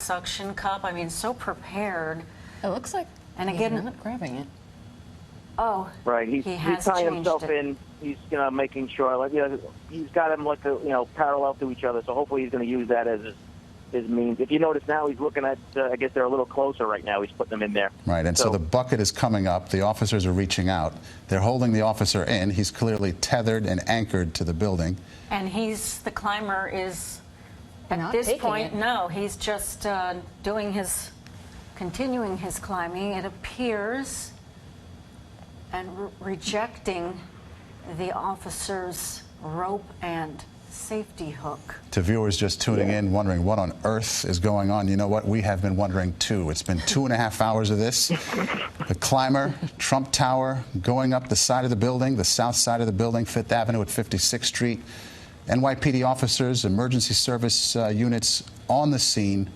suction cup. I mean, so prepared. It looks like and again, he's not grabbing it. Oh, right. He's tying himself in. He's making sure, like, he's got him like parallel to each other. So hopefully he's going to use that as his means. If you notice now, he's looking at. I guess they're a little closer right now. He's putting them in there. Right, and so the bucket is coming up. The officers are reaching out. They're holding the officer in. He's clearly tethered and anchored to the building. And the climber is at this point. No, he's just continuing his climbing. It appears, and rejecting the officer's rope and safety hook. To viewers just tuning in, wondering what on earth is going on, you know what? We have been wondering too. It's been 2.5 hours of this. The climber, Trump Tower, going up the side of the building, the south side of the building, 5th Avenue at 56th Street. NYPD officers, emergency service units on the scene,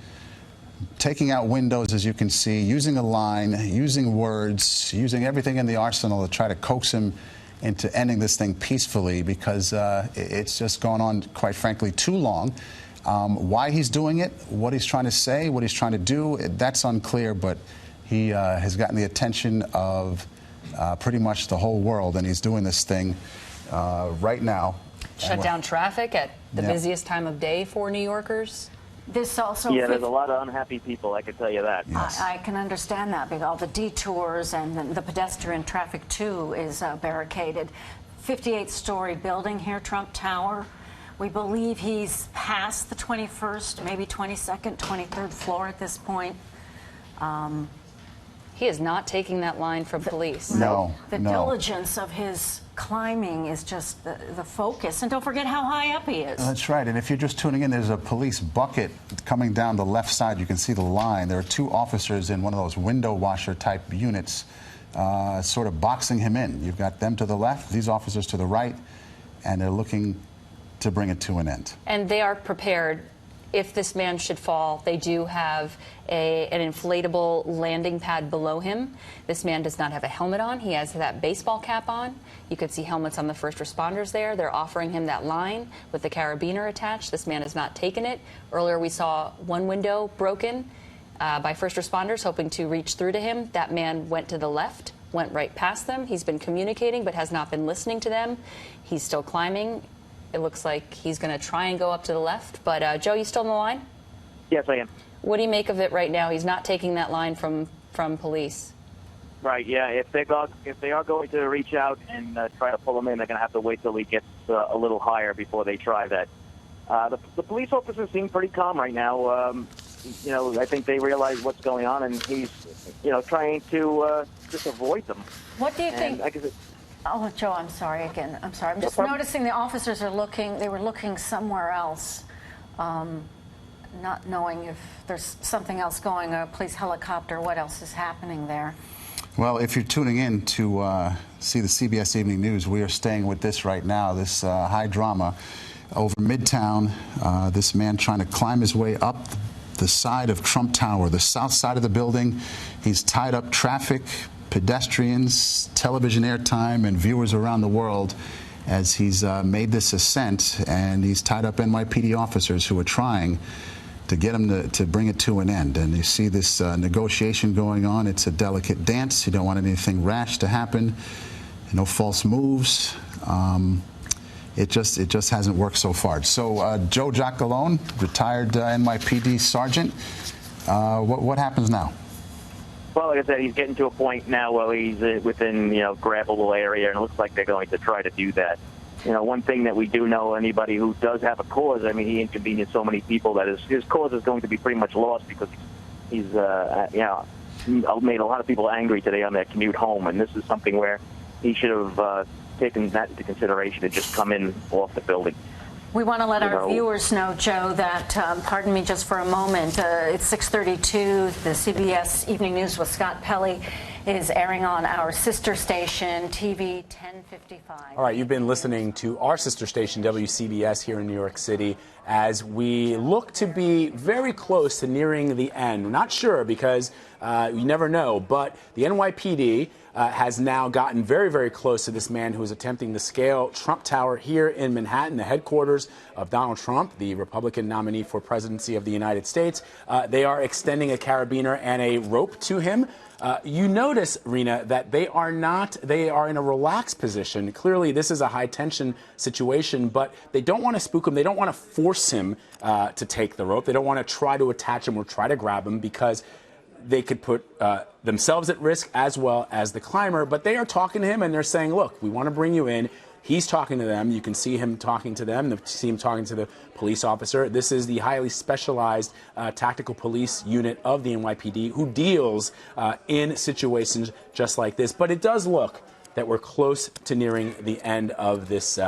taking out windows, as you can see, using a line, using words, using everything in the arsenal to try to coax him into ending this thing peacefully, because it's just gone on, quite frankly, too long. Why he's doing it, what he's trying to say, what he's trying to do, that's unclear, but he has gotten the attention of pretty much the whole world, and he's doing this thing right now. Shut down traffic at the busiest time of day for New Yorkers. This also there's a lot of unhappy people, I can tell you that. Yes. I can understand that, because all the detours and the pedestrian traffic too is barricaded. 58-story building here, Trump Tower. We believe he's past the 21st, maybe 22nd, 23rd floor at this point. He is not taking that line from police. No. The diligence of his climbing is just the focus. And don't forget how high up he is. That's right. And if you're just tuning in, there's a police bucket coming down the left side. You can see the line. There are 2 officers in one of those window washer type units sort of boxing him in. You've got them to the left, these officers to the right, and they're looking to bring it to an end. And they are prepared. If this man should fall, they do have an inflatable landing pad below him. This man does not have a helmet on. He has that baseball cap on. You could see helmets on the first responders there. They're offering him that line with the carabiner attached. This man has not taken it. Earlier we saw one window broken by first responders hoping to reach through to him. That man went to the left, went right past them. He's been communicating but has not been listening to them. He's still climbing. It looks like he's going to try and go up to the left. But, Joe, you still on the line? Yes, I am. What do you make of it right now? He's not taking that line from police. Right, yeah. If they are going to reach out and try to pull him in, they're going to have to wait till he gets a little higher before they try that. The police officers seem pretty calm right now. I think they realize what's going on, and he's, trying to just avoid them. What do you think? Oh, Joe, I'm sorry again. I'm sorry. I'm just noticing the officers are looking. They were looking somewhere else, not knowing if there's something else going, a police helicopter, what else is happening there. Well, if you're tuning in to see the CBS Evening News, we are staying with this right now, this high drama over Midtown. This man trying to climb his way up the side of Trump Tower, the south side of the building. He's tied up traffic, pedestrians, television airtime, and viewers around the world as he's made this ascent, and he's tied up NYPD officers who are trying to get him to bring it to an end. And you see this negotiation going on. It's a delicate dance. You don't want anything rash to happen. No false moves. It just hasn't worked so far. So Joe Giacalone, retired NYPD sergeant. What happens now? Well, like I said, he's getting to a point now where he's within, grabbable area, and it looks like they're going to try to do that. One thing that we do know, anybody who does have a cause, I mean, he inconvenienced so many people that his cause is going to be pretty much lost, because he's made a lot of people angry today on their commute home, and this is something where he should have taken that into consideration and just come in off the building. We want to let our viewers know, Joe, that, pardon me just for a moment, it's 6:32. The CBS Evening News with Scott Pelley is airing on our sister station, TV 1055. All right, you've been listening to our sister station, WCBS, here in New York City, as we look to be very close to nearing the end. We're not sure, because you never know, but the NYPD has now gotten very, very close to this man who is attempting to scale Trump Tower here in Manhattan, the headquarters of Donald Trump, the Republican nominee for presidency of the United States. They are extending a carabiner and a rope to him. You notice, Rena, that they are in a relaxed position. Clearly, this is a high tension situation, but they don't want to spook him. They don't want to force him to take the rope. They don't want to try to attach him or try to grab him because they could put themselves at risk as well as the climber. But they are talking to him and they're saying, look, we want to bring you in. He's talking to them. You can see him talking to them. You see him talking to the police officer. This is the highly specialized tactical police unit of the NYPD who deals in situations just like this. But it does look that we're close to nearing the end of this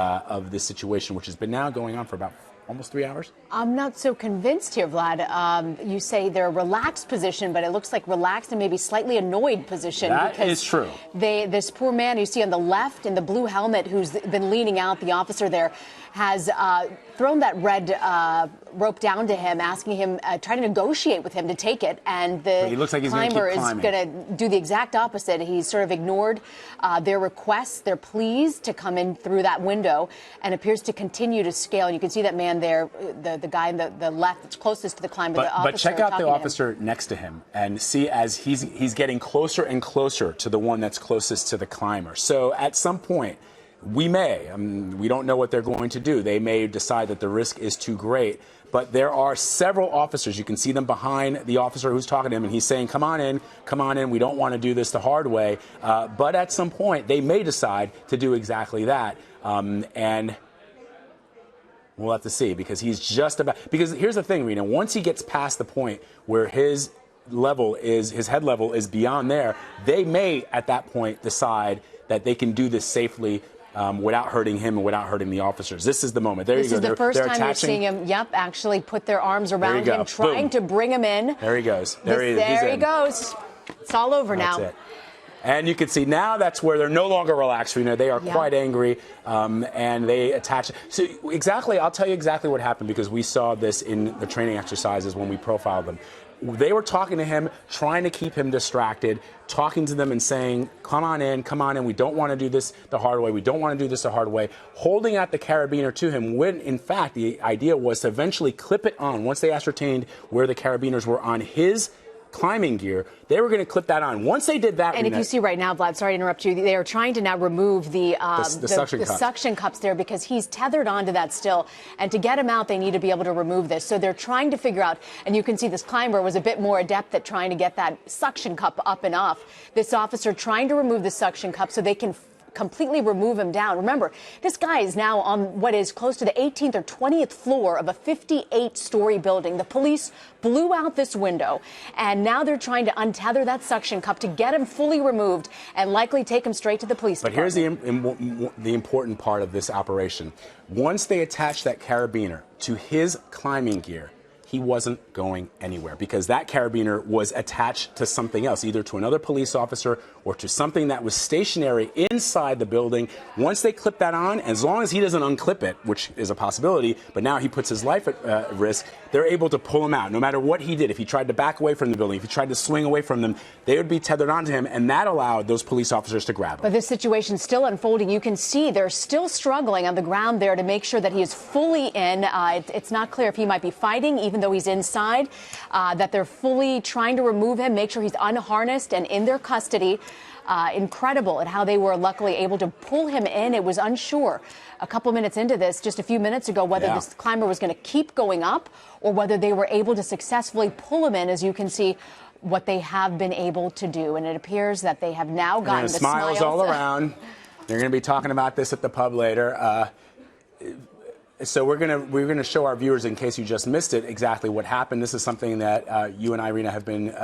situation, which has been now going on for about almost 3 hours. I'm not so convinced here, Vlad. You say they're a relaxed position, but it looks like relaxed and maybe slightly annoyed position. That is true. This poor man you see on the left in the blue helmet who's been leaning out, the officer there, has thrown that red rope down to him, asking him, trying to negotiate with him to take it. And the climber is going to do the exact opposite. He's sort of ignored their requests, their pleas to come in through that window and appears to continue to scale. And you can see that man there, the guy in the left that's closest to the climber, the officer. But check out the officer next to him and see as he's getting closer and closer to the one that's closest to the climber. So at some point, we don't know what they're going to do. They may decide that the risk is too great. But there are several officers. You can see them behind the officer who's talking to him, and he's saying, come on in. We don't want to do this the hard way. But at some point, they may decide to do exactly that. And we'll have to see because because here's the thing, Rena, once he gets past the point where his head level is beyond there, they may at that point decide that they can do this safely without hurting him and without hurting the officers. This is the moment. There you go. This is the first time you're seeing him, actually put their arms around him, trying to bring him in. There he goes. There he goes. It's all over now. That's it. And you can see now that's where they're no longer relaxed. They are quite angry, and they attach. So I'll tell you exactly what happened because we saw this in the training exercises when we profiled them. They were talking to him, trying to keep him distracted, talking to them and saying, come on in, we don't want to do this the hard way, holding out the carabiner to him when, in fact, the idea was to eventually clip it on. Once they ascertained where the carabiners were on his climbing gear, they were going to clip that on. Once they did that, and if you see right now, Vlad, sorry to interrupt you, they are trying to now remove the suction cups there because he's tethered onto that still. And to get him out, they need to be able to remove this. So they're trying to figure out, and you can see this climber was a bit more adept at trying to get that suction cup up and off. This officer trying to remove the suction cup so they can completely remove him down. Remember, this guy is now on what is close to the 18th or 20th floor of a 58-story building. The police blew out this window, and now they're trying to untether that suction cup to get him fully removed and likely take him straight to the police department. But here's the important part of this operation. Once they attach that carabiner to his climbing gear, he wasn't going anywhere because that carabiner was attached to something else, either to another police officer or to something that was stationary inside the building. Once they clip that on, as long as he doesn't unclip it, which is a possibility, but now he puts his life at risk, they're able to pull him out. No matter what he did, if he tried to back away from the building, if he tried to swing away from them, they would be tethered onto him, and that allowed those police officers to grab him. But this situation's still unfolding. You can see they're still struggling on the ground there to make sure that he is fully in. It's not clear if he might be fighting, even though he's inside, that they're fully trying to remove him, make sure he's unharnessed and in their custody. Incredible at how they were luckily able to pull him in. It was unsure a couple minutes into this, just a few minutes ago, whether this climber was going to keep going up or whether they were able to successfully pull him in, as you can see what they have been able to do. And it appears that they have now gotten the smiles all around. They're going to be talking about this at the pub later. So we're gonna show our viewers, in case you just missed it, exactly what happened. This is something that you and Irina have been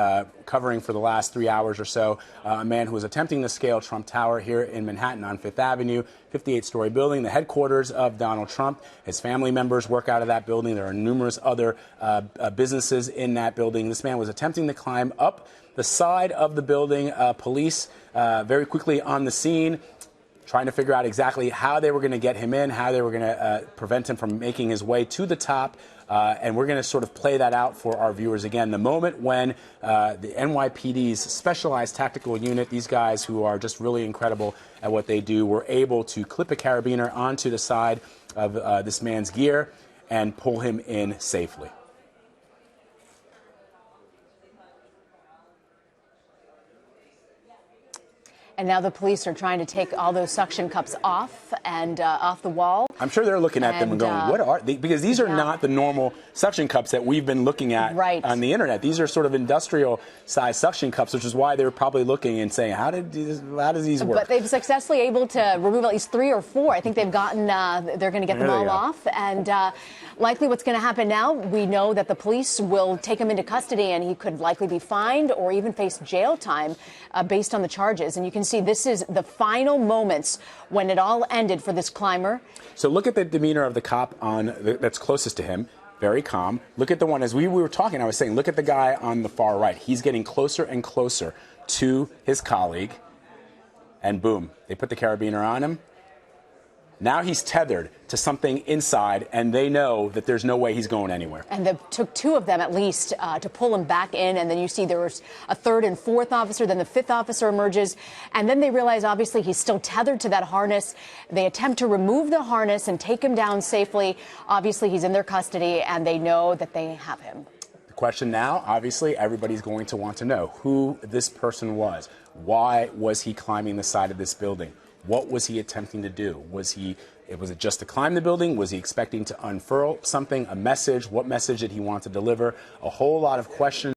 covering for the last 3 hours or so. A man who was attempting to scale Trump Tower here in Manhattan on Fifth Avenue, 58-story building, the headquarters of Donald Trump. His family members work out of that building. There are numerous other businesses in that building. This man was attempting to climb up the side of the building. Police very quickly on the scene, trying to figure out exactly how they were going to get him in, how they were going to prevent him from making his way to the top And we're going to sort of play that out for our viewers again. The moment when the NYPD's specialized tactical unit, these guys who are just really incredible at what they do, were able to clip a carabiner onto the side of this man's gear and pull him in safely. And now the police are trying to take all those suction cups off and off the wall. I'm sure they're looking at them and going, what are they? Because these are not the normal suction cups that we've been looking at on the internet. These are sort of industrial sized suction cups, which is why they're probably looking and saying, how does these work? But they've successfully able to remove at least 3 or 4. I think they've gotten, they're going to get them all off. And likely what's going to happen now, we know that the police will take him into custody and he could likely be fined or even face jail time based on the charges. And you can see this is the final moments when it all ended for this climber. So look at the demeanor of the cop that's closest to him. Very calm. Look at the one, as we were talking, I was saying, look at the guy on the far right. He's getting closer and closer to his colleague. And boom, they put the carabiner on him. Now he's tethered to something inside, and they know that there's no way he's going anywhere. And it took 2 of them at least to pull him back in. And then you see there was a 3rd and 4th officer. Then the 5th officer emerges. And then they realize, obviously, he's still tethered to that harness. They attempt to remove the harness and take him down safely. Obviously, he's in their custody, and they know that they have him. The question now, obviously, everybody's going to want to know who this person was. Why was he climbing the side of this building? What was he attempting to do? Was it just to climb the building? Was he expecting to unfurl something, a message? What message did he want to deliver? A whole lot of questions.